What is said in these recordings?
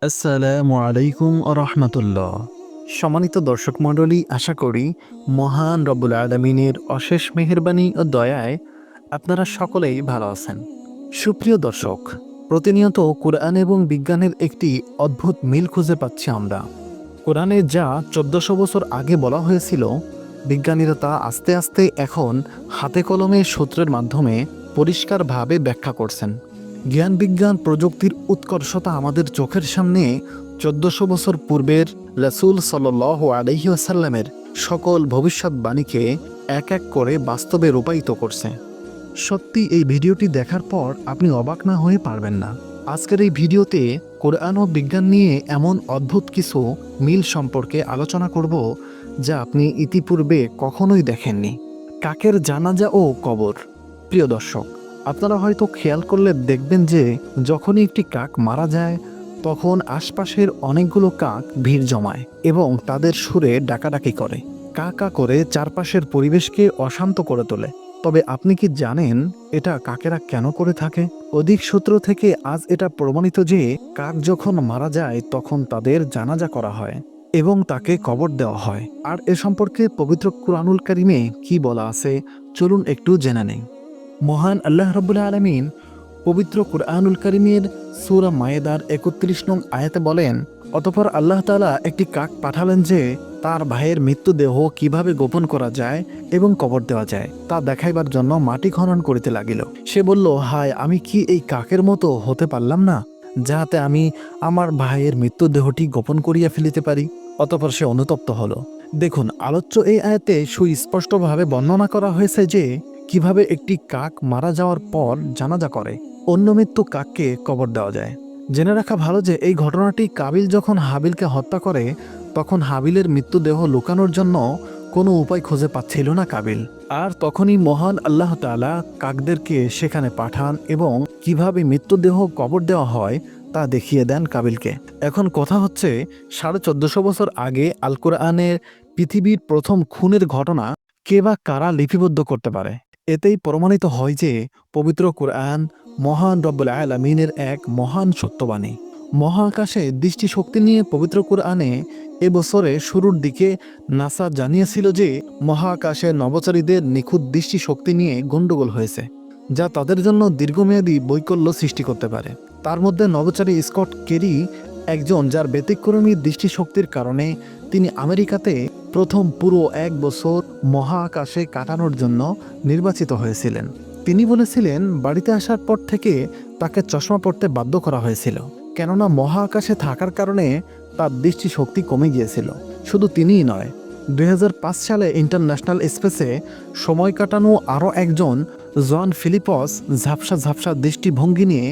আসসালামু আলাইকুম রাহমাতুল্লাহ। সম্মানিত দর্শক মণ্ডলী, আশা করি মহান রব্বুল আলামিনের অশেষ মেহেরবানি ও দয়ায় আপনারা সকলেই ভালো আছেন। সুপ্রিয় দর্শক, প্রতিনিয়ত কোরআন এবং বিজ্ঞানের একটি অদ্ভুত মিল খুঁজে পাচ্ছি আমরা। কোরআনে যা 1400 বছর আগে বলা হয়েছিল, বিজ্ঞানীরা তা আস্তে আস্তে এখন হাতে কলমে সূত্রের মাধ্যমে পরিষ্কারভাবে ব্যাখ্যা করছেন। জ্ঞান বিজ্ঞান প্রযুক্তির উৎকর্ষতা আমাদের চোখের সামনে 1400 বছর পূর্বের রাসূল সাল্লাল্লাহু আলাইহি ওয়াসাল্লামের সকল ভবিষ্যৎবাণীকে এক এক করে বাস্তবে রূপায়িত করছে। সত্যি এই ভিডিওটি দেখার পর আপনি অবাক না হয়ে পারবেন না। আজকের এই ভিডিওতে কোরআন ও বিজ্ঞান নিয়ে এমন অদ্ভুত কিছু মিল সম্পর্কে আলোচনা করব যা আপনি ইতিপূর্বে কখনোই দেখেননি। কাকের জানাজা ও কবর। প্রিয় দর্শক, আপনারা হয়তো খেয়াল করলে দেখবেন যে যখনই একটি কাক মারা যায় তখন আশপাশের অনেকগুলো কাক ভিড় জমায় এবং তাদের সুরে ডাকাডাকি করে, কা কা করে চারপাশের পরিবেশকে অশান্ত করে তোলে। তবে আপনি কি জানেন এটা কাকেরা কেন করে থাকে? অধিক সূত্র থেকে আজ এটা প্রমাণিত যে কাক যখন মারা যায় তখন তাদের জানাজা করা হয় এবং তাকে কবর দেওয়া হয়। আর এ সম্পর্কে পবিত্র কুরআনুল কারীমে কি বলা আছে, চলুন একটু জেনে নেই। মহান আল্লাহ রাব্বুল আলামিন পবিত্র কুরআনুল কারীমের সূরা মায়েদার ৩১ নং আয়াতে বলেন, অতঃপর আল্লাহ তাআলা একটি কাক পাঠালেন যে তার ভাইয়ের মৃত্যুদেহ কিভাবে গোপন করা যায় এবং কবর দেওয়া যায় তা দেখাইবার জন্য মাটি খনন করিতে লাগিল। সে বলল, হায়, আমি কি এই কাকের মতো হতে পারলাম না, যাহাতে আমি আমার ভাইয়ের মৃত্যুদেহটি গোপন করিয়া ফেলিতে পারি। অতঃপর সে অনুতপ্ত হল। দেখুন, আলোচ্য এই আয়াতে সুস্পষ্টভাবে বর্ণনা করা হয়েছে যে কিভাবে একটি কাক মারা যাওয়ার পর জানাজা করে অন্য মৃত্যু কাককে কবর দেওয়া যায়। জেনে রাখা ভালো যে এই ঘটনাটি কাবিল যখন হাবিলকে হত্যা করে তখন হাবিলের মৃত্যুদেহ লুকানোর জন্য কোনো উপায় খুঁজে পাচ্ছিল না কাবিল। আর তখনই মহান আল্লাহ তাআলা কাকদেরকে সেখানে পাঠান এবং কিভাবে মৃত্যুদেহ কবর দেওয়া হয় তা দেখিয়ে দেন কাবিলকে। এখন কথা হচ্ছে, 1450 বছর আগে আল কোরআনের পৃথিবীর প্রথম খুনের ঘটনা কে বা কারা লিপিবদ্ধ করতে পারে? এতেই প্রমাণিত হয় যে পবিত্র কোরআন মহান রব্বুল আলামিনের এক মহান সত্যবাণী। মহাকাশে দৃষ্টিশক্তি নিয়ে পবিত্র কোরআনে এবছরে শুরুর দিকে নাসা জানিয়েছিল যে মহাকাশে নভোচারীদের নিখুঁত দৃষ্টিশক্তি নিয়ে গণ্ডগোল হয়েছে, যা তাদের জন্য দীর্ঘমেয়াদী বৈকল্য সৃষ্টি করতে পারে। তার মধ্যে নভোচারী স্কট কেরি একজন, যার ব্যতিক্রমী দৃষ্টিশক্তির কারণে তিনি আমেরিকাতে প্রথম পুরো 1 বছর মহাকাশে কাটানোর জন্য নির্বাচিত হয়েছিলেন। তিনি বলেছিলেন বাড়িতে আসার পর থেকে তাকে চশমা পরতে বাধ্য করা হয়েছিল, কেননা মহাকাশে থাকার কারণে তার দৃষ্টিশক্তি কমে গিয়েছিল। শুধু তিনিই নয়, 2005 সালে ইন্টারন্যাশনাল স্পেসে সময় কাটানো আরও একজন, জন ফিলিপস, ঝাপসা ঝাপসা দৃষ্টিভঙ্গি নিয়ে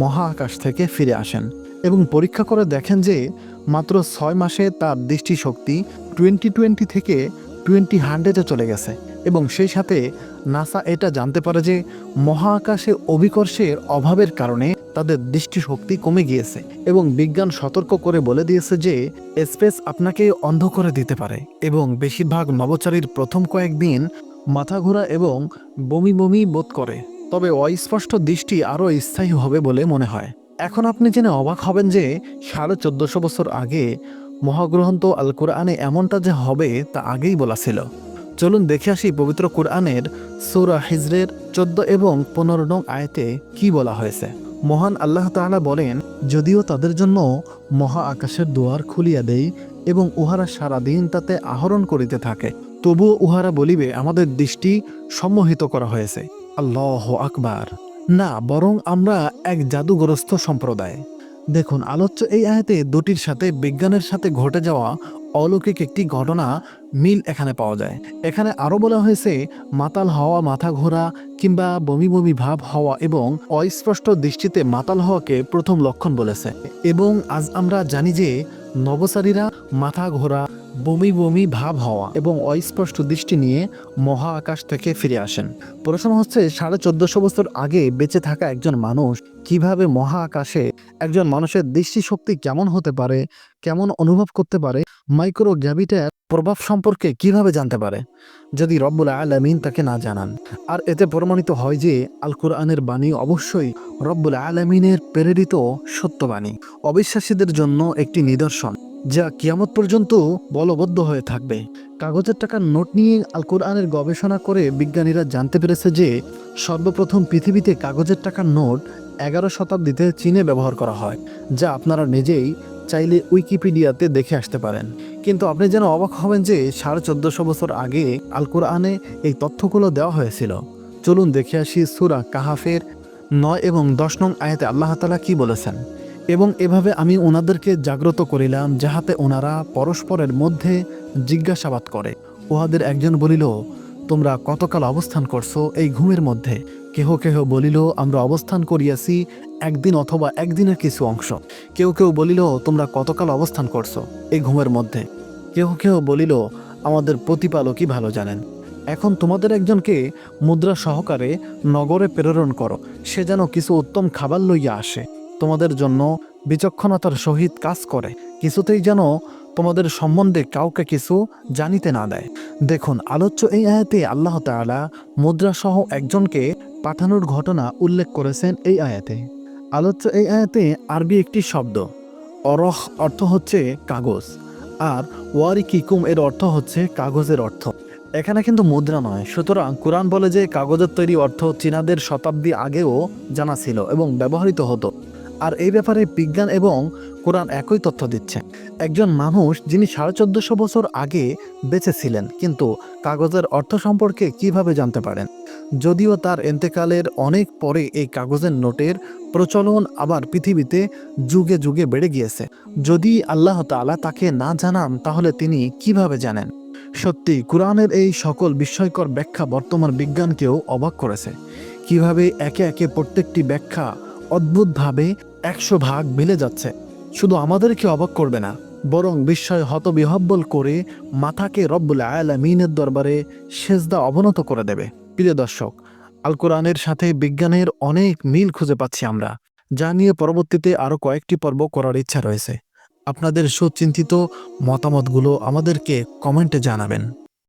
মহাকাশ থেকে ফিরে আসেন এবং পরীক্ষা করে দেখেন যে মাত্র 6 মাসে তার দৃষ্টিশক্তি 20/20 থেকে 20/100-এ চলে গেছে। এবং সেই সাথে নাসা এটা জানতে পারে যে মহাকাশে অভিকর্ষের অভাবের কারণে তাদের দৃষ্টিশক্তি কমে গিয়েছে এবং বিজ্ঞান সতর্ক করে বলে দিয়েছে যে স্পেস আপনাকে অন্ধ করে দিতে পারে এবং বেশিরভাগ নভোচারীর প্রথম কয়েকদিন মাথা ঘোরা এবং বমি বমি বোধ করে, তবে অস্পষ্ট দৃষ্টি আরও স্থায়ী হবে বলে মনে হয়। এখন আপনি জেনে অবাক হবেন যে 1450 বছর আগে মহাগ্রন্থ আল কোরআনে এমনটা যে হবে তা আগেই বলা ছিল। চলুন দেখে আসি পবিত্র কোরআনের সূরা হিজরের 14 এবং 15 নং আয়াতে কি বলা হয়েছে। মহান আল্লাহ তাআলা বলেন, যদিও তাদের জন্য মহা আকাশের দুয়ার খুলিয়া দেই এবং উহারা সারাদিন তাতে আহরণ করিতে থাকে, তবুও উহারা বলিবে আমাদের দৃষ্টি সম্মোহিত করা হয়েছে। আল্লাহু আকবার। না, বরং আমরা এক জাদুগ্রস্ত সম্প্রদায়। দেখুন, আলোচ্য এই আয়াতে দুটির সাথে বিজ্ঞানের সাথে ঘটে যাওয়া অলৌকিক একটি ঘটনা মিল এখানে পাওয়া যায়। এখানে আরও বলা হয়েছে মাতাল হওয়া, মাথা ঘোরা কিংবা বমি বমি ভাব হওয়া এবং অস্পষ্ট দৃষ্টিতে মাতাল হওয়াকে প্রথম লক্ষণ বলেছে। এবং আজ আমরা জানি যে নভোচারীরা মাথা ঘোরা, বমি বমি ভাব হওয়া এবং অস্পষ্ট দৃষ্টি নিয়ে মহা আকাশ থেকে ফিরে আসেন। প্রশ্ন হচ্ছে, 1450 বছর আগে বেঁচে থাকা একজন মানুষ কিভাবে মহা আকাশে একজন মানুষের দৃষ্টিশক্তি কেমন হতে পারে, কেমন অনুভব করতে পারে, মাইক্রোগ্র্যাভিটির প্রভাব সম্পর্কে কিভাবে জানতে পারে যদি রব্বুল আলামিন তাকে না জানান? আর এতে প্রমাণিত হয় যে আল কোরআনের বাণী অবশ্যই রব্বুল আলামিনের প্রেরিত সত্যবাণী, অবিশ্বাসীদের জন্য একটি নিদর্শন যা কিয়ামত পর্যন্ত বলবদ্ধ হয়ে থাকবে। কাগজের টাকার নোট নিয়ে আল কোরআনের গবেষণা করে বিজ্ঞানীরা জানতে পেরেছে যে সর্বপ্রথম পৃথিবীতে কাগজের টাকার নোট 11 শতাব্দীতে চীনে ব্যবহার করা হয়, যা আপনারা নিজেই চাইলে উইকিপিডিয়াতে দেখে আসতে পারেন। কিন্তু আপনি যেন অবাক হবেন যে 1450 বছর আগে আল কোরআনে এই তথ্যগুলো দেওয়া হয়েছিল। চলুন দেখে আসি সূরা কাহাফের 9 এবং 10 নং আয়াতে আল্লাহ তাআলা কি বলেছেন। এবং এভাবে আমি ওনাদেরকে জাগ্রত করিলাম যাহাতে ওনারা পরস্পরের মধ্যে জিজ্ঞাসাবাদ করে। উহাদের একজন বলিল, তোমরা কতকাল অবস্থান করছো এই ঘুমের মধ্যে? কেহ কেহ বলিল, আমরা অবস্থান করিয়াছি একদিন অথবা একদিনের কিছু অংশ। কেউ কেউ বলিল, তোমরা কতকাল অবস্থান করছো এই ঘুমের মধ্যে? কেহ কেহ বলিল, আমাদের প্রতিপালকই ভালো জানেন। এখন তোমাদের একজনকে মুদ্রা সহকারে নগরে প্রেরণ করো, সে যেন কিছু উত্তম খাবার লইয়া আসে, তোমাদের জন্য বিচক্ষণতার সহিত কাজ করে, কিছুতেই যেন তোমাদের সম্বন্ধে কাউকে কিছু জানিতে না দেয়। দেখুন, আলোচ্য এই আয়াতে আল্লাহ তাআলা মুদ্রাসহ একজনকে পাঠানোর ঘটনা উল্লেখ করেছেন এই আয়াতে। আলোচ্য এই আয়াতে আরবি একটি শব্দ অরহ অর্থ হচ্ছে কাগজ, আর ওয়ারিকিকুম এর অর্থ হচ্ছে কাগজের অর্থ। এখানে কিন্তু মুদ্রা নয়। সুতরাং কোরআন বলে যে কাগজের তৈরি অর্থ চীনাদের শতাব্দী আগেও জানা ছিল এবং ব্যবহৃত হতো। আর এই ব্যাপারে বিজ্ঞান এবং কোরআন একই তথ্য দিচ্ছে। একজন মানুষ যিনি 1450 বছর আগে বেঁচে ছিলেন, কিন্তু কাগজের অর্থ সম্পর্কে কিভাবে জানতে পারেন? যদিও তার এন্তেকালের অনেক পরে এই কাগজের নোটের প্রচলন আবার পৃথিবীতে যুগে যুগে বেড়ে গিয়েছে। যদি আল্লাহ তাআলা তাকে না জানান তাহলে তিনি কিভাবে জানেন? সত্যি কোরআনের এই সকল বিস্ময়কর ব্যাখ্যা বর্তমান বিজ্ঞানকেও অবাক করেছে। কিভাবে একে একে প্রত্যেকটি ব্যাখ্যা অদ্ভুতভাবে 100 ভাগ মিলে যাচ্ছে। শুধু আমাদেরকে অবাক করবে না, বরং বিস্ময় হতবিহ্বল করে মাথাকে রব্বুল আলামিনের দরবারে সেজদা অবনত করে দেবে। প্রিয় দর্শক, আল কোরআনের সাথে বিজ্ঞানের অনেক মিল খুঁজে পাচ্ছি আমরা, যা নিয়ে পরবর্তীতে আরও কয়েকটি পর্ব করার ইচ্ছা রয়েছে। আপনাদের সুচিন্তিত মতামতগুলো আমাদেরকে কমেন্টে জানাবেন।